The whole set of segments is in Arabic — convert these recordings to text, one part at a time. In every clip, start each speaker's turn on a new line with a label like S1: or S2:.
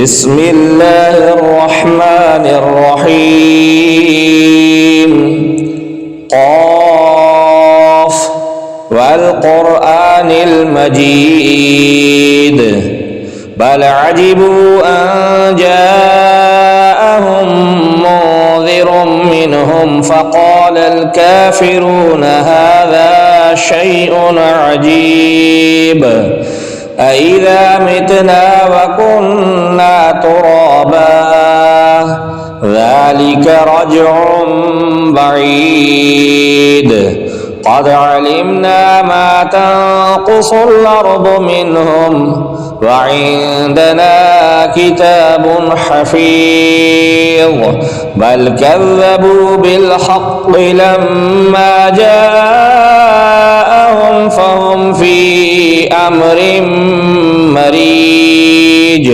S1: بسم الله الرحمن الرحيم قاف والقرآن المجيد بل عجبوا أن جاءهم منذر منهم فقال الكافرون هذا شيء عجيب أإذا متنا وكنا ترابا ذلك رجع بعيد قد علمنا ما تنقص الأرض منهم وعندنا كتاب حفيظ بل كذبوا بالحق لما جاءهم فهم في أمر مريج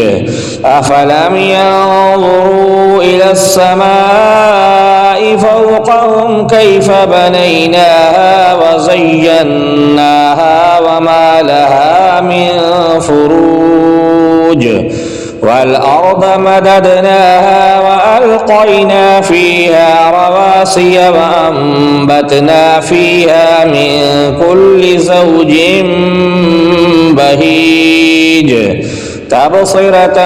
S1: أفلم ينظروا إلى السماء فوقهم كيف بنيناها وزيناها وما لها من فروج والأرض مددناها وألقينا فيها رواسي وأنبتنا فيها من كل زوج بهيج تبصرة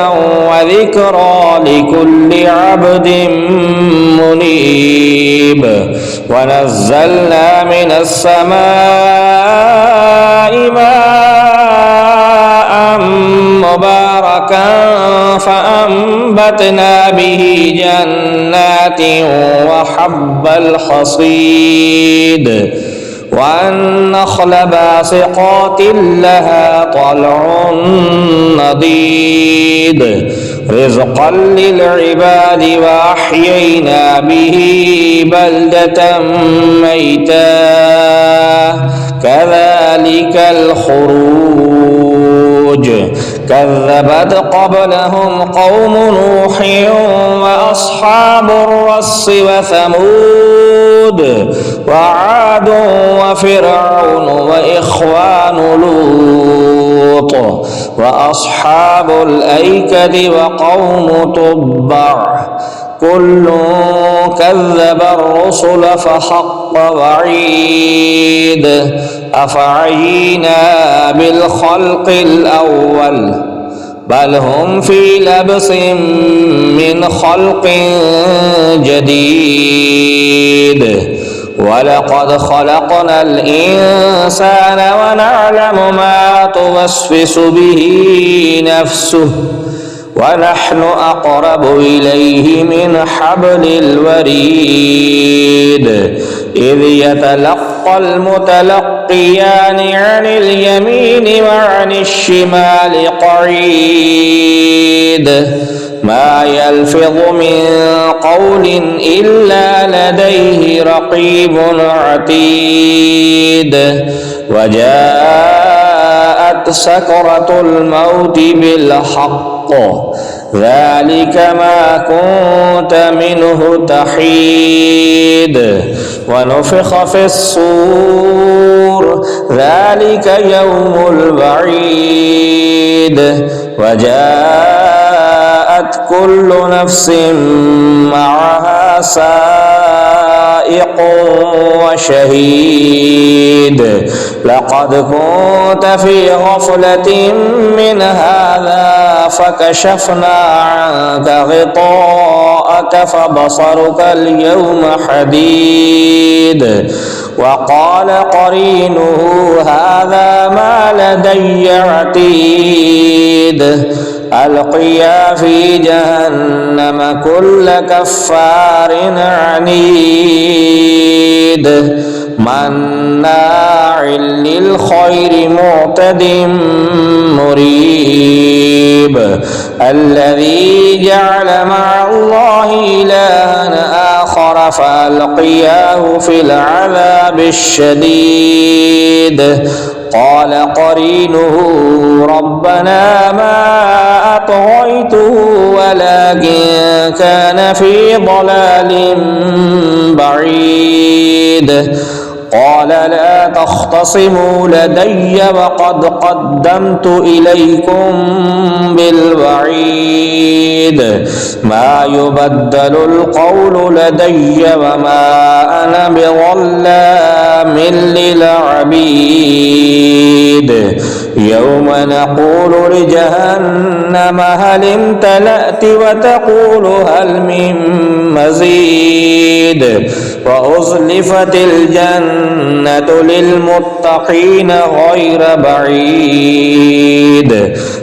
S1: وذكرى لكل عبد منيب ونزلنا من السماء ماء مباركا فأنبتنا به جنات وحب الحصيد والنخل باسقات لها طلع نضيد رزقا للعباد وأحيينا به بلدة ميتا كذلك الخروج كذبت قبلهم قوم نوح وأصحاب الرس وثمود وعاد وفرعون وإخوان لوط وأصحاب الأيكة وقوم تبع كل كذب الرسل فحق وعيد أفعينا بالخلق الأول بل هم في لبس من خلق جديد ولقد خلقنا الإنسان ونعلم ما توسوس به نفسه ونحن أقرب إليه من حبل الوريد إذ يتلقى المتلقيان عن اليمين وعن الشمال قعيد ما يلفظ من قول إلا لديه رقيب عتيد وجاءت سكرة الموت بالحق ذلك ما كنت منه تحيد ونفخ في الصور ذلك يوم الوعيد وجاءت كل نفس معها سائق وشهيد لقد كنت في غفلة من هذا فكشفنا عنك غطاءك فبصرك اليوم حديد وقال قرينه هذا ما لدي عتيد ألقيا في جهنم كل كفار عنيد مناع للخير معتد مريب الذي جعل مع الله إلها آخر فألقياه في العذاب الشديد قال قرينه ربنا ما أطغيته ولكن كان في ضلال بعيد قال لا تختصموا لدي وقد قدمت إليكم بالوعيد ما يبدل القول لدي وما أنا بظلام للعبيد يوم نقول لجهنم هل امتلأت وتقول هل من مزيد وأزلفت الجنة للمتقين غير بعيد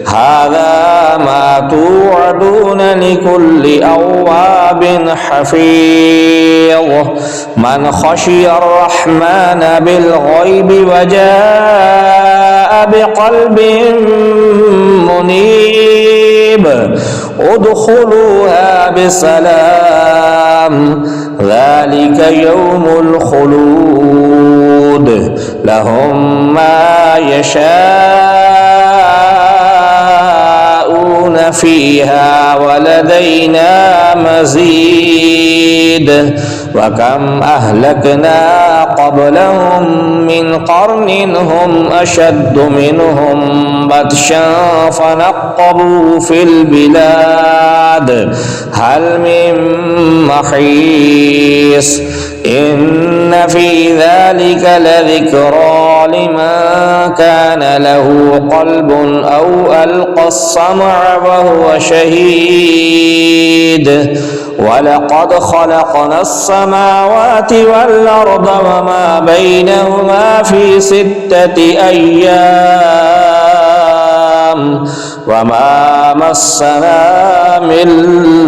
S1: هذا ما توعدون لكل أواب حفيظ من خشي الرحمن بالغيب وجاء بقلب منيب ادخلوها بسلام ذلك يوم الخلود لهم ما يشاءون فيها ولدينا مزيد وكم أهلكنا قبلهم من قرن هم أشد منهم بطشا فنقبوا في البلاد هل من محيص إن في ذلك لذكرى لمن كان له قلب أو ألقى السمع وهو شهيد ولقد خلقنا السماوات والأرض وما بينهما في 6 أيام وما مسنا من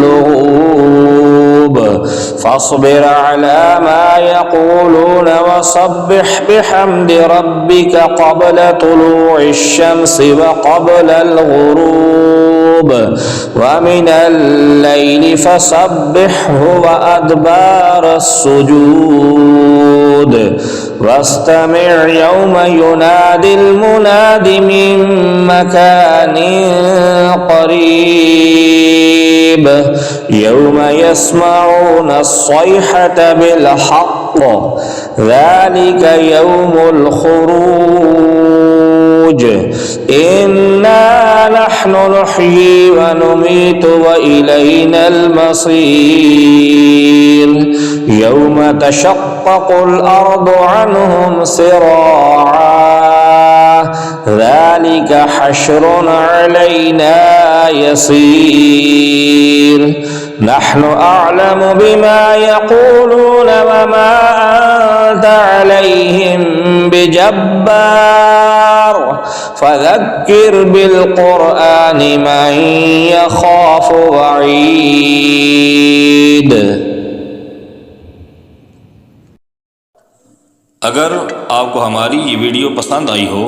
S1: لغوب فاصبر على ما يقولون وسبح بحمد ربك قبل طلوع الشمس وقبل الغروب ومن الليل فسبحه وأدبار السجود واستمع يوم ينادي المناد من مكان قريب يوم يسمعون الصيحة بالحق ذلك يوم الخروج إنا نحن نحيي ونميت وإلينا المصير يوم تشقق الأرض عنهم سراعا ذلك حشر علينا يسير نحن أعلم بما يقولون وما أنت عليهم بجبار فذكر بالقرآن من يخاف وعيد
S2: अगर आपको हमारी ये वीडियो पसंद आई हो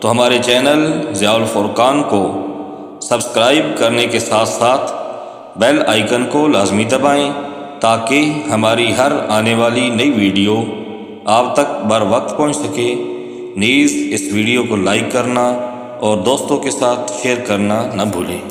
S2: तो हमारे चैनल ज़ियाउल फुरकान को सब्सक्राइब करने के साथ साथ बेल आइकन को लाजमी दबाएं ताकि हमारी हर आने वाली नई वीडियो आप तक बर वक्त पहुँच सके। नीज़ इस वीडियो को लाइक करना और दोस्तों के साथ शेयर करना न भूलें।